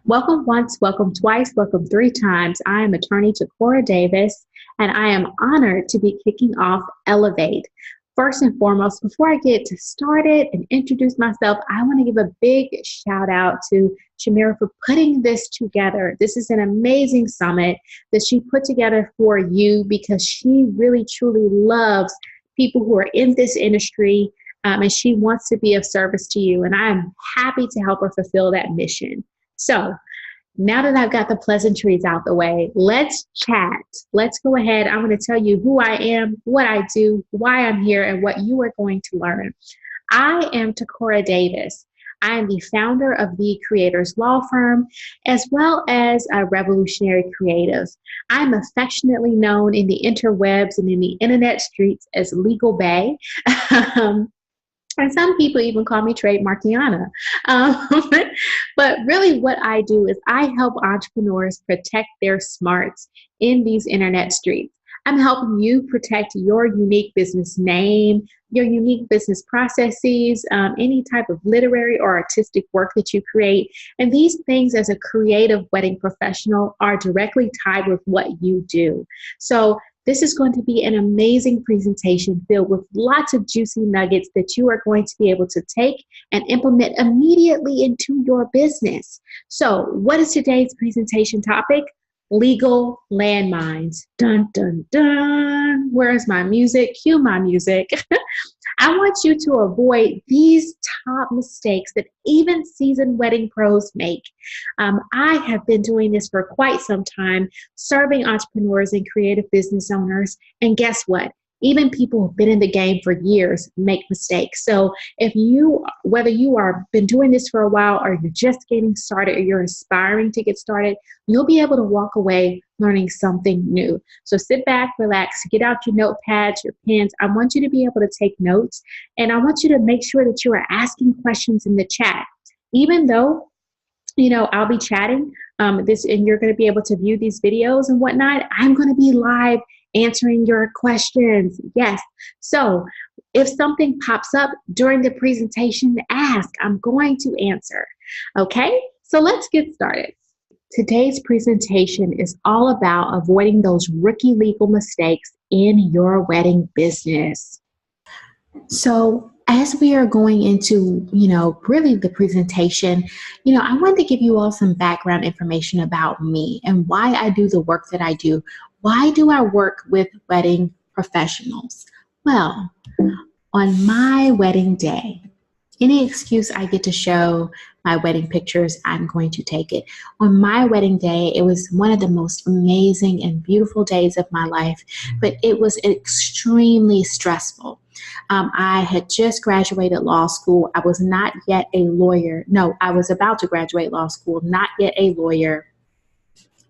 Welcome once, welcome twice, welcome three times. I am attorney Takora Davis, and I am honored to be kicking off Elevate. First and foremost, before I get started and introduce myself, I want to give a big shout out to Shamira for putting this together. This is an amazing summit that she put together for you because she really truly loves people who are in this industry, and she wants to be of service to you. And I am happy to help her fulfill that mission. So now that I've got the pleasantries out the way, let's chat. Let's go ahead. I'm going to tell you who I am, what I do, why I'm here, and what you are going to learn. I am Takora Davis. I am the founder of the Creators Law Firm, as well as a revolutionary creative. I'm affectionately known in the interwebs and in the internet streets as Legal Bay. And some people even call me Trademark Kiana. Um, but really what I do is I help entrepreneurs protect their smarts in these internet streets. I'm helping you protect your unique business name, your unique business processes, any type of literary or artistic work that you create. And these things as a creative wedding professional are directly tied with what you do. So this is going to be an amazing presentation filled with lots of juicy nuggets that you are going to be able to take and implement immediately into your business. So, what is today's presentation topic? Legal landmines. Dun, dun, dun. Where's my music? Cue my music. I want you to avoid these top mistakes that even seasoned wedding pros make. I have been doing this for quite some time, serving entrepreneurs and creative business owners. And guess what? Even people who've been in the game for years make mistakes. So whether you are been doing this for a while or you're just getting started or you're aspiring to get started, you'll be able to walk away learning something new. So sit back, relax, get out your notepads, your pens. I want you to be able to take notes, and I want you to make sure that you are asking questions in the chat. Even though I'll be chatting and you're going to be able to view these videos and whatnot, I'm going to be live answering your questions. Yes. So if something pops up during the presentation, ask. I'm going to answer. Okay. So let's get started. Today's presentation is all about avoiding those rookie legal mistakes in your wedding business. So as we are going into, really the presentation, I wanted to give you all some background information about me and why I do the work that I do. Why do I work with wedding professionals? Well, on my wedding day, any excuse I get to show my wedding pictures, I'm going to take it. On my wedding day, it was one of the most amazing and beautiful days of my life, but it was extremely stressful. I had just graduated law school. I was not yet a lawyer. No, I was about to graduate law school, not yet a lawyer.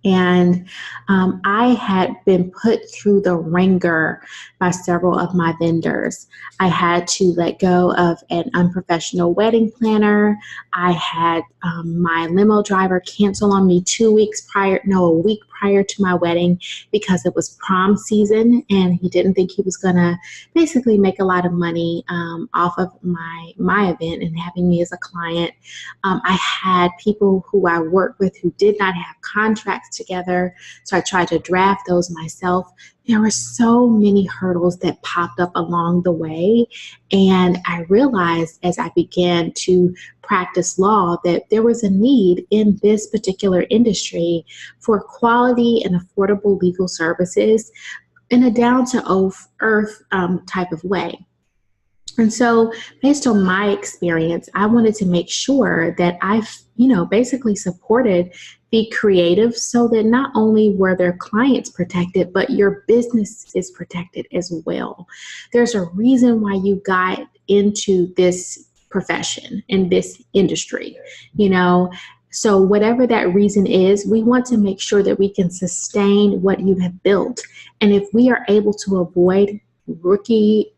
And I had been put through the ringer by several of my vendors. I had to let go of an unprofessional wedding planner. I had my limo driver cancel on me a week prior to my wedding because it was prom season and he didn't think he was going to basically make a lot of money off of my event and having me as a client. I had people who I worked with who did not have contracts together, so I tried to draft those myself. There were so many hurdles that popped up along the way, and I realized as I began to practice law that there was a need in this particular industry for quality and affordable legal services in a down-to-earth type of way. And so based on my experience, I wanted to make sure that I've, basically supported the creatives so that not only were their clients protected, but your business is protected as well. There's a reason why you got into this profession in this industry, So whatever that reason is, we want to make sure that we can sustain what you have built. And if we are able to avoid rookie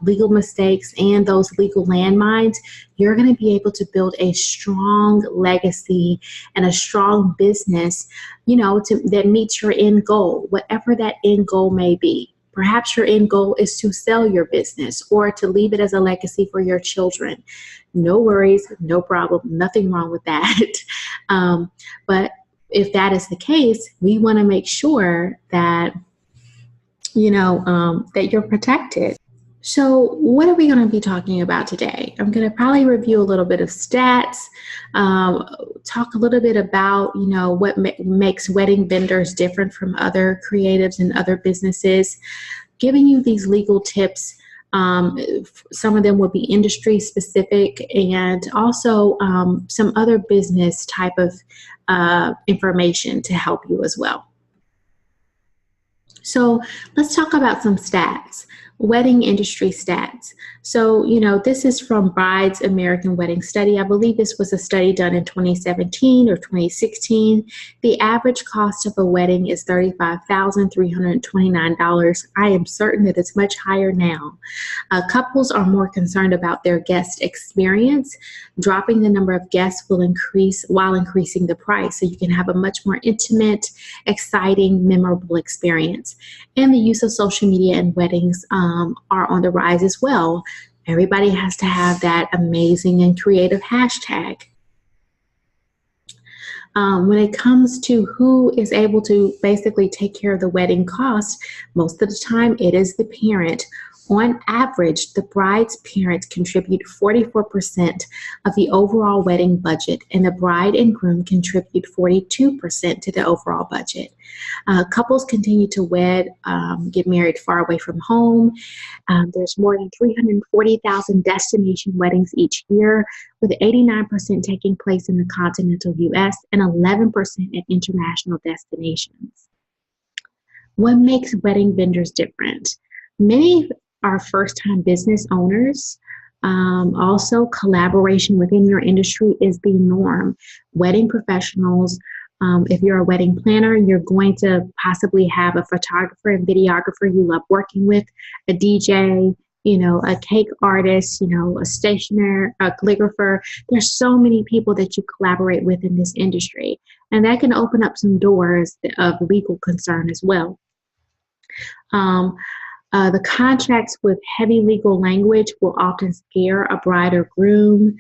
legal mistakes and those legal landmines, you're going to be able to build a strong legacy and a strong business, that meets your end goal, whatever that end goal may be. Perhaps your end goal is to sell your business or to leave it as a legacy for your children. no worries, no problem, nothing wrong with that. But if that is the case, we want to make sure that, that you're protected. So what are we going to be talking about today? I'm going to probably review a little bit of stats, talk a little bit about, what makes wedding vendors different from other creatives and other businesses, giving you these legal tips. Some of them will be industry specific, and also some other business type of information to help you as well. So let's talk about some stats, wedding industry stats. So, this is from Bride's American Wedding Study. I believe this was a study done in 2017 or 2016. The average cost of a wedding is $35,329. I am certain that it's much higher now. Couples are more concerned about their guest experience. Dropping the number of guests will increase while increasing the price. So you can have a much more intimate, exciting, memorable experience. And the use of social media in weddings are on the rise as well. Everybody has to have that amazing and creative hashtag. When it comes to who is able to basically take care of the wedding cost, most of the time it is the parent. On average, the bride's parents contribute 44% of the overall wedding budget, and the bride and groom contribute 42% to the overall budget. Couples continue to get married far away from home. There's more than 340,000 destination weddings each year, with 89% taking place in the continental U.S. and 11% at international destinations. What makes wedding vendors different? Many are first-time business owners. Also, collaboration within your industry is the norm. Wedding professionals, if you're a wedding planner, you're going to possibly have a photographer and videographer you love working with, a DJ, a cake artist, a stationer, a calligrapher. There's so many people that you collaborate with in this industry, and that can open up some doors of legal concern as well. The contracts with heavy legal language will often scare a bride or groom.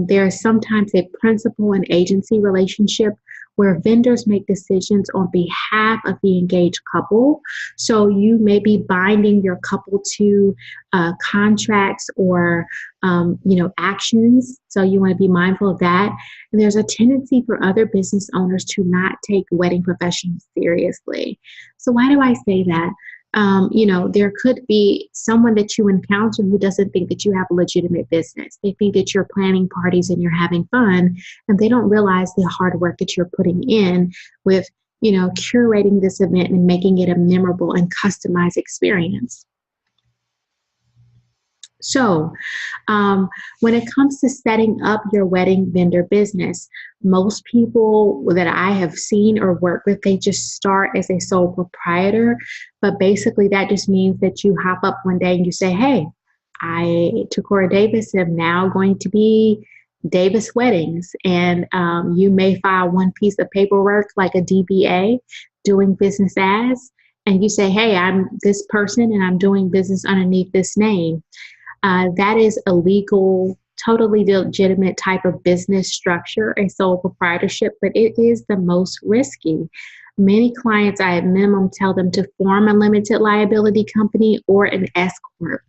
There is sometimes a principal and agency relationship where vendors make decisions on behalf of the engaged couple. So you may be binding your couple to contracts or actions. So you want to be mindful of that. And there's a tendency for other business owners to not take wedding professionals seriously. So why do I say that? There could be someone that you encounter who doesn't think that you have a legitimate business. They think that you're planning parties and you're having fun, and they don't realize the hard work that you're putting in with, curating this event and making it a memorable and customized experience. So when it comes to setting up your wedding vendor business, most people that I have seen or worked with, they just start as a sole proprietor. But basically that just means that you hop up one day and you say, hey, I, Takora Davis, am now going to be Davis Weddings. And you may file one piece of paperwork like a DBA, doing business as, and you say, hey, I'm this person and I'm doing business underneath this name. That is a legal, totally legitimate type of business structure, a sole proprietorship, but it is the most risky. Many clients, I at minimum tell them to form a limited liability company or an S corp.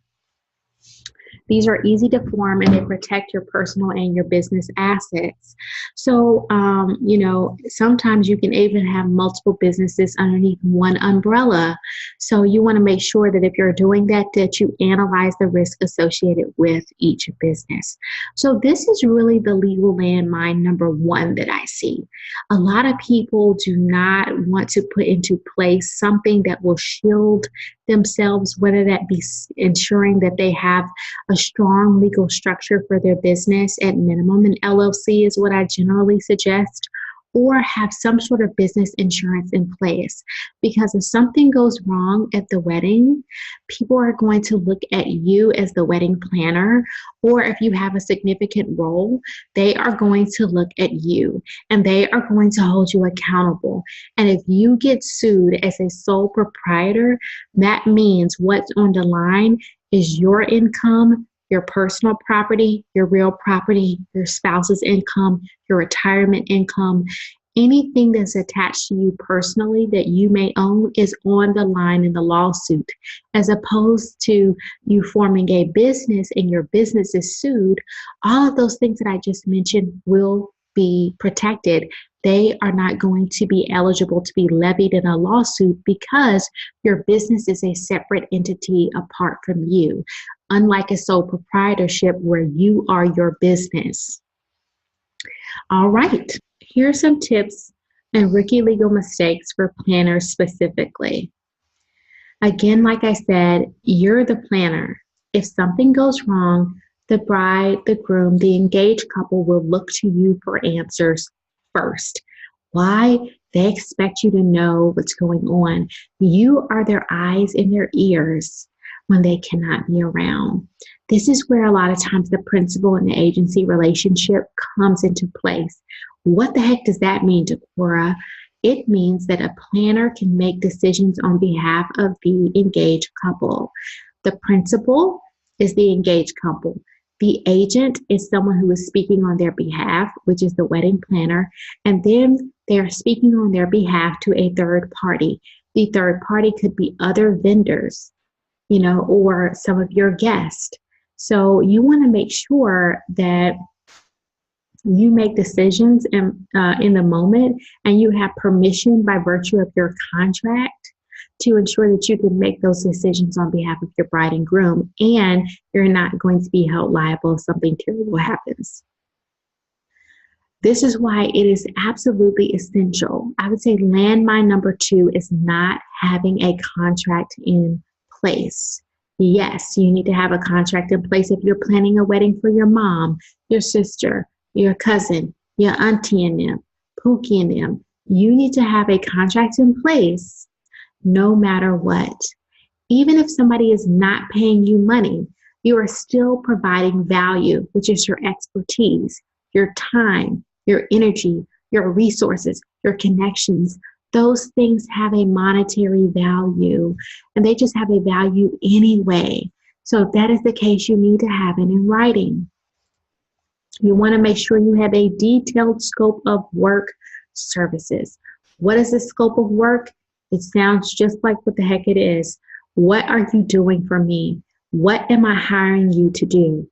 These are easy to form and they protect your personal and your business assets. So, sometimes you can even have multiple businesses underneath one umbrella. So you want to make sure that if you're doing that, that you analyze the risk associated with each business. So this is really the legal landmine number one that I see. A lot of people do not want to put into place something that will shield themselves, whether that be ensuring that they have a strong legal structure for their business. At minimum, an LLC is what I generally suggest, or have some sort of business insurance in place. Because if something goes wrong at the wedding, people are going to look at you as the wedding planner, or if you have a significant role, they are going to look at you and they are going to hold you accountable. And if you get sued as a sole proprietor, that means what's on the line is your income, your personal property, your real property, your spouse's income, your retirement income, anything that's attached to you personally that you may own is on the line in the lawsuit. As opposed to you forming a business and your business is sued, all of those things that I just mentioned will be protected. They are not going to be eligible to be levied in a lawsuit because your business is a separate entity apart from you, unlike a sole proprietorship where you are your business. All right, here are some tips and rookie legal mistakes for planners specifically. Again, like I said, you're the planner. If something goes wrong, the bride, the groom, the engaged couple will look to you for answers first. Why? They expect you to know what's going on. You are their eyes and their ears when they cannot be around. This is where a lot of times the principal and the agency relationship comes into place. What the heck does that mean, Decorah? It means that a planner can make decisions on behalf of the engaged couple. The principal is the engaged couple. The agent is someone who is speaking on their behalf, which is the wedding planner, and then they are speaking on their behalf to a third party. The third party could be other vendors, or some of your guests. So you want to make sure that you make decisions in the moment and you have permission by virtue of your contract to ensure that you can make those decisions on behalf of your bride and groom, and you're not going to be held liable if something terrible happens. This is why it is absolutely essential. I would say landmine number 2 is not having a contract in place. Yes, you need to have a contract in place if you're planning a wedding for your mom, your sister, your cousin, your auntie and them, Pookie and them. You need to have a contract in place no matter what. Even if somebody is not paying you money, you are still providing value, which is your expertise, your time, your energy, your resources, your connections. Those things have a monetary value, and they just have a value anyway. So if that is the case, you need to have it in writing. You want to make sure you have a detailed scope of work services. What is the scope of work? It sounds just like what the heck it is. What are you doing for me? What am I hiring you to do?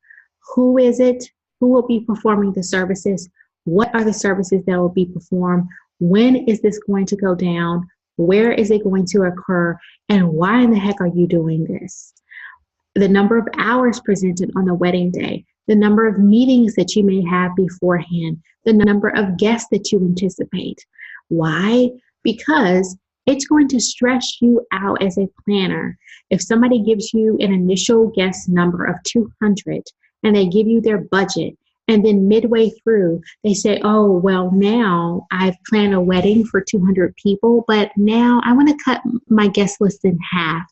Who is it? Who will be performing the services? What are the services that will be performed? When is this going to go down? Where is it going to occur? And why in the heck are you doing this? The number of hours presented on the wedding day, the number of meetings that you may have beforehand, the number of guests that you anticipate. Why? Because it's going to stress you out as a planner. If somebody gives you an initial guest number of 200 and they give you their budget, and then midway through they say, oh, well, now I've planned a wedding for 200 people, but now I want to cut my guest list in half.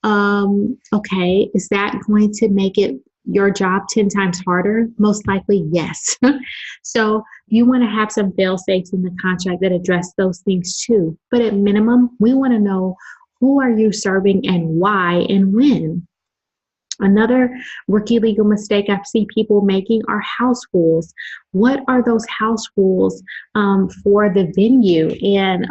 Okay, is that going to make it your job 10 times harder? Most likely, yes. So you want to have some fail-safes in the contract that address those things too. But at minimum, we want to know who are you serving and why and when. Another rookie legal mistake I see people making are house rules. What are those house rules for the venue? And,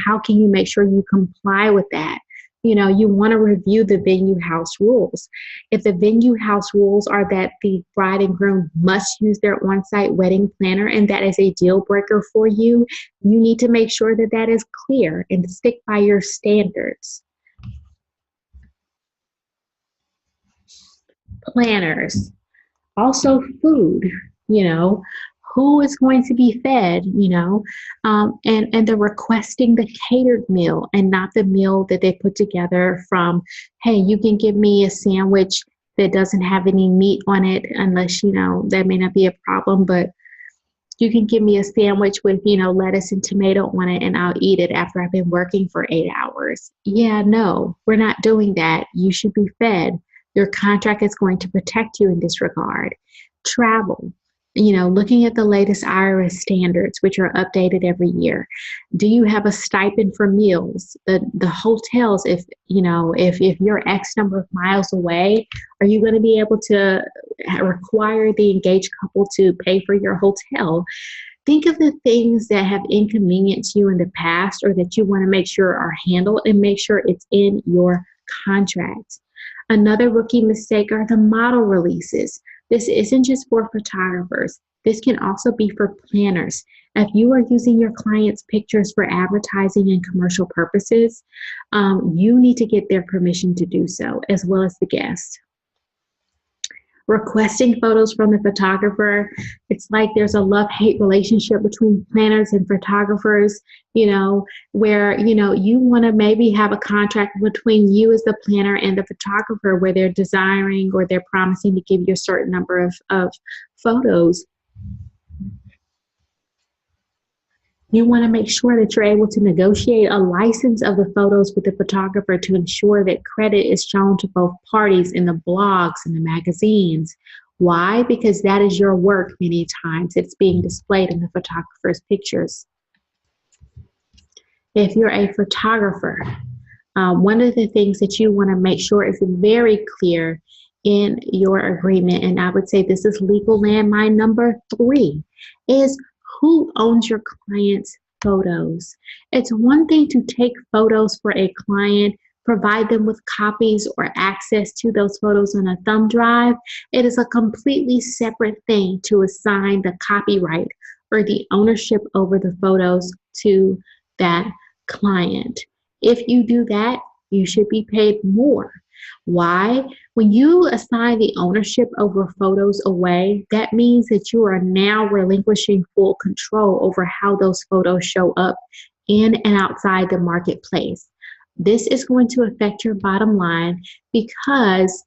how can you make sure you comply with that? You want to review the venue house rules. If the venue house rules are that the bride and groom must use their on-site wedding planner and that is a deal breaker for you, you need to make sure that that is clear and stick by your standards. Planners, also food, who is going to be fed, and they're requesting the catered meal and not the meal that they put together from, hey, you can give me a sandwich that doesn't have any meat on it unless, that may not be a problem, but you can give me a sandwich with, lettuce and tomato on it and I'll eat it after I've been working for 8 hours. Yeah, no, we're not doing that. You should be fed. Your contract is going to protect you in this regard. Travel. Looking at the latest IRS standards, which are updated every year. Do you have a stipend for meals? The hotels, if you're X number of miles away, are you going to be able to require the engaged couple to pay for your hotel? Think of the things that have inconvenienced you in the past or that you want to make sure are handled, and make sure it's in your contract. Another rookie mistake are the model releases. This isn't just for photographers. This can also be for planners. If you are using your clients' pictures for advertising and commercial purposes, you need to get their permission to do so, as well as the guest. Requesting photos from the photographer, it's like there's a love-hate relationship between planners and photographers, where you want to maybe have a contract between you as the planner and the photographer where they're desiring or they're promising to give you a certain number of photos. You want to make sure that you're able to negotiate a license of the photos with the photographer to ensure that credit is shown to both parties in the blogs and the magazines. Why? Because that is your work many times. It's being displayed in the photographer's pictures. If you're a photographer, one of the things that you want to make sure is very clear in your agreement, and I would say this is legal landmine number 3, is who owns your client's photos. It's one thing to take photos for a client, provide them with copies or access to those photos on a thumb drive. It is a completely separate thing to assign the copyright or the ownership over the photos to that client. If you do that, you should be paid more. Why? When you assign the ownership over photos away, that means that you are now relinquishing full control over how those photos show up in and outside the marketplace. This is going to affect your bottom line, because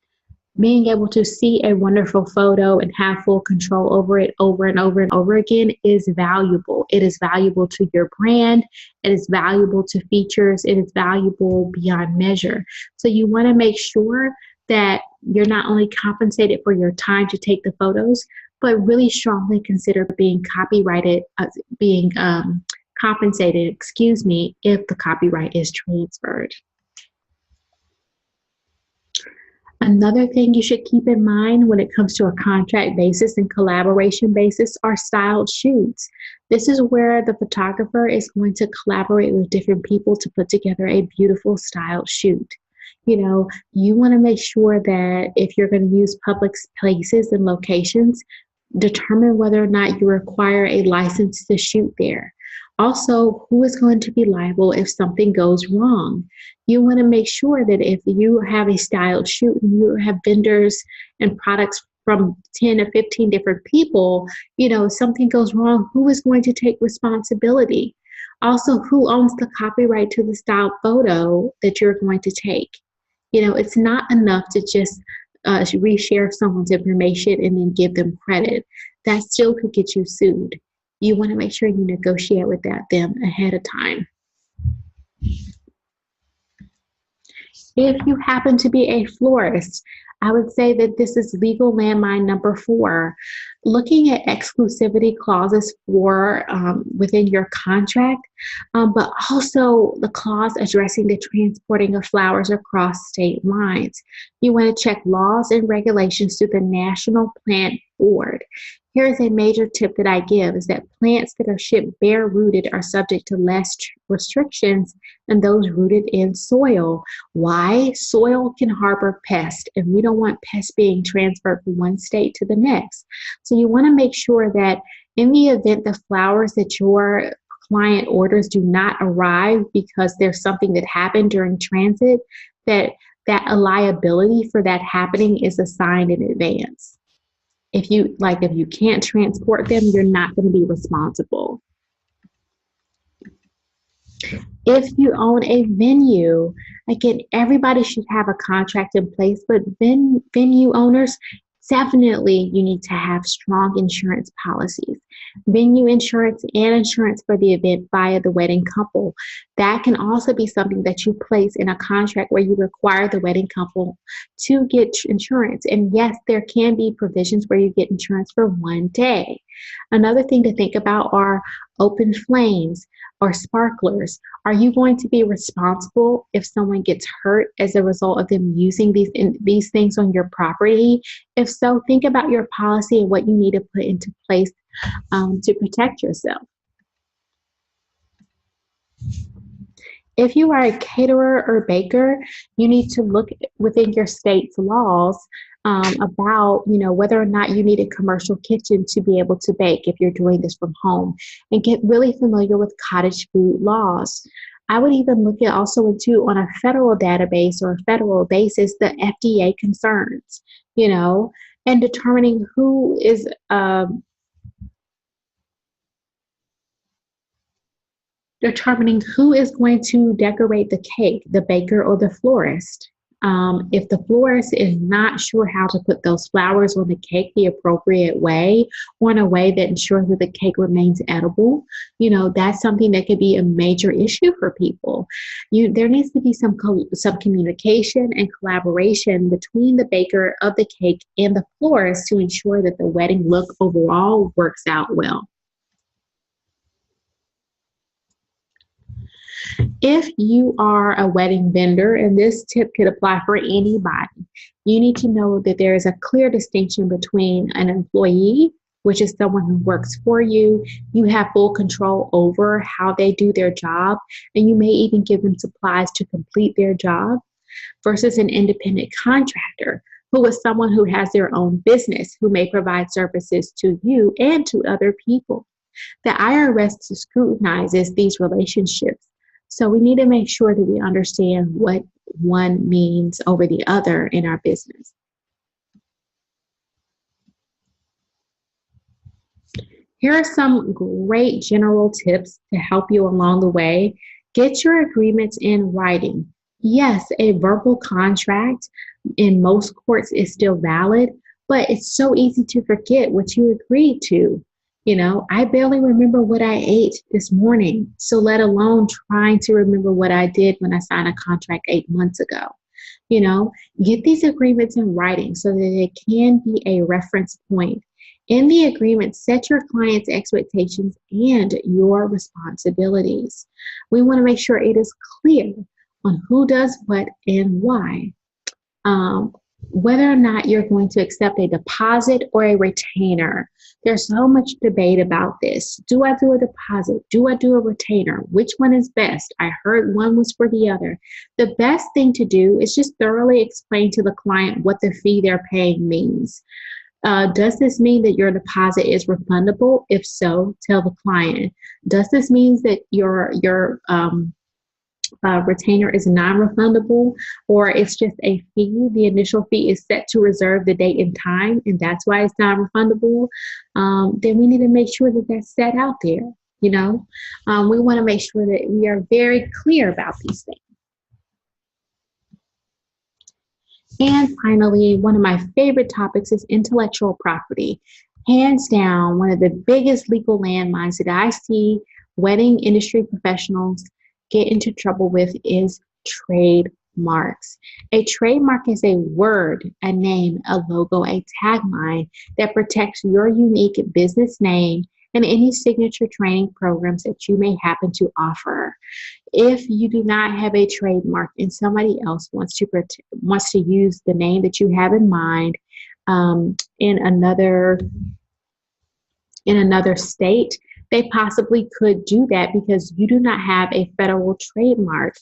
being able to see a wonderful photo and have full control over it over and over and over again is valuable. It is valuable to your brand. It is valuable to features. It is valuable beyond measure. So you want to make sure that you're not only compensated for your time to take the photos, but really strongly consider being compensated, if the copyright is transferred. Another thing you should keep in mind when it comes to a contract basis and collaboration basis are styled shoots. This is where the photographer is going to collaborate with different people to put together a beautiful styled shoot. You want to make sure that if you're going to use public places and locations, determine whether or not you require a license to shoot there. Also, who is going to be liable if something goes wrong? You want to make sure that if you have a styled shoot and you have vendors and products from 10 to 15 different people, if something goes wrong, who is going to take responsibility? Also, who owns the copyright to the styled photo that you're going to take? It's not enough to just reshare someone's information and then give them credit. That still could get you sued. You want to make sure you negotiate with them ahead of time. If you happen to be a florist, I would say that this is legal landmine number 4. Looking at exclusivity clauses for within your contract, but also the clause addressing the transporting of flowers across state lines. You want to check laws and regulations through the National Plant Board. Here's a major tip that I give, is that plants that are shipped bare rooted are subject to less restrictions than those rooted in soil. Why? Soil can harbor pests, and we don't want pests being transferred from one state to the next. So you want to make sure that in the event the flowers that your client orders do not arrive because there's something that happened during transit, that a liability for that happening is assigned in advance. If you can't transport them, you're not going to be responsible. If you own a venue, again, everybody should have a contract in place, but venue owners, definitely you need to have strong insurance policies. venue insurance and insurance for the event via the wedding couple. That can also be something that you place in a contract where you require the wedding couple to get insurance. And yes, there can be provisions where you get insurance for one day. Another thing to think about are open flames or sparklers. Are you going to be responsible if someone gets hurt as a result of them using these things on your property? If so, think about your policy and what you need to put into place to protect yourself. If you are a caterer or baker, you need to look within your state's laws about, whether or not you need a commercial kitchen to be able to bake if you're doing this from home, and get really familiar with cottage food laws. I would even look at also into on a federal database or a federal basis the FDA concerns, and determining who is going to decorate the cake, the baker or the florist. If the florist is not sure how to put those flowers on the cake the appropriate way, or in a way that ensures that the cake remains edible, that's something that could be a major issue for people. There needs to be some communication and collaboration between the baker of the cake and the florist to ensure that the wedding look overall works out well. If you are a wedding vendor, and this tip could apply for anybody, you need to know that there is a clear distinction between an employee, which is someone who works for you. You have full control over how they do their job, and you may even give them supplies to complete their job, versus an independent contractor, who is someone who has their own business, who may provide services to you and to other people. The IRS scrutinizes these relationships. So we need to make sure that we understand what one means over the other in our business. Here are some great general tips to help you along the way. Get your agreements in writing. Yes, a verbal contract in most courts is still valid, but it's so easy to forget what you agreed to. I barely remember what I ate this morning, so let alone trying to remember what I did when I signed a contract 8 months ago. Get these agreements in writing so that it can be a reference point. In the agreement, set your client's expectations and your responsibilities. We want to make sure it is clear on who does what and why. Whether or not you're going to accept a deposit or a retainer. There's so much debate about this. Do I do a deposit? Do I do a retainer? Which one is best? I heard one was for the other. The best thing to do is just thoroughly explain to the client what the fee they're paying means. Does this mean that your deposit is refundable? If so, tell the client. Does this mean that your retainer is non-refundable, or it's just a fee? The initial fee is set to reserve the date and time, and that's why it's non-refundable. Then we need to make sure that that's set out there. We want to make sure that we are very clear about these things. And finally, one of my favorite topics is intellectual property. Hands down, one of the biggest legal landmines that I see wedding industry professionals get into trouble with is trademarks. A trademark is a word, a name, a logo, a tagline that protects your unique business name and any signature training programs that you may happen to offer. If you do not have a trademark and somebody else wants to use the name that you have in mind in another state, they possibly could do that because you do not have a federal trademark.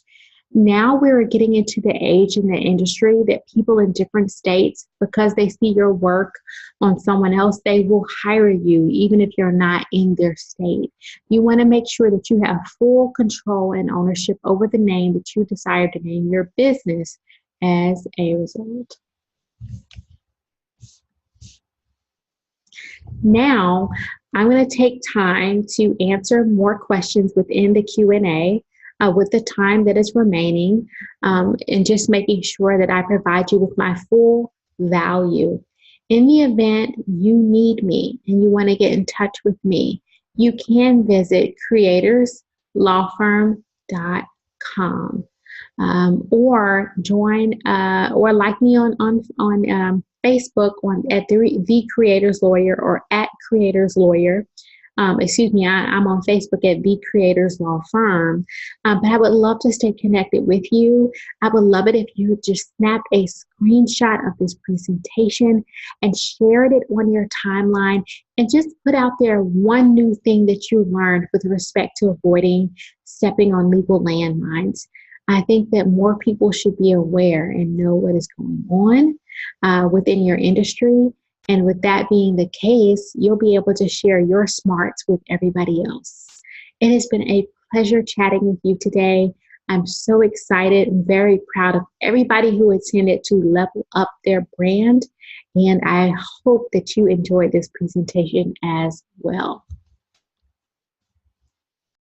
Now we're getting into the age in the industry that people in different states, because they see your work on someone else, they will hire you even if you're not in their state. You want to make sure that you have full control and ownership over the name that you desire to name your business as a result. Now, I'm going to take time to answer more questions within the Q&A with the time that is remaining, and just making sure that I provide you with my full value. In the event you need me and you want to get in touch with me, you can visit creatorslawfirm.com, or join or like me on Facebook at the Creators Lawyer or at Creators Lawyer. Excuse me, I'm on Facebook at The Creators Law Firm. But I would love to stay connected with you. I would love it if you would just snap a screenshot of this presentation and shared it on your timeline and just put out there one new thing that you learned with respect to avoiding stepping on legal landmines. I think that more people should be aware and know what is going on within your industry. And with that being the case, you'll be able to share your smarts with everybody else. It has been a pleasure chatting with you today. I'm so excited and very proud of everybody who attended to level up their brand. And I hope that you enjoyed this presentation as well.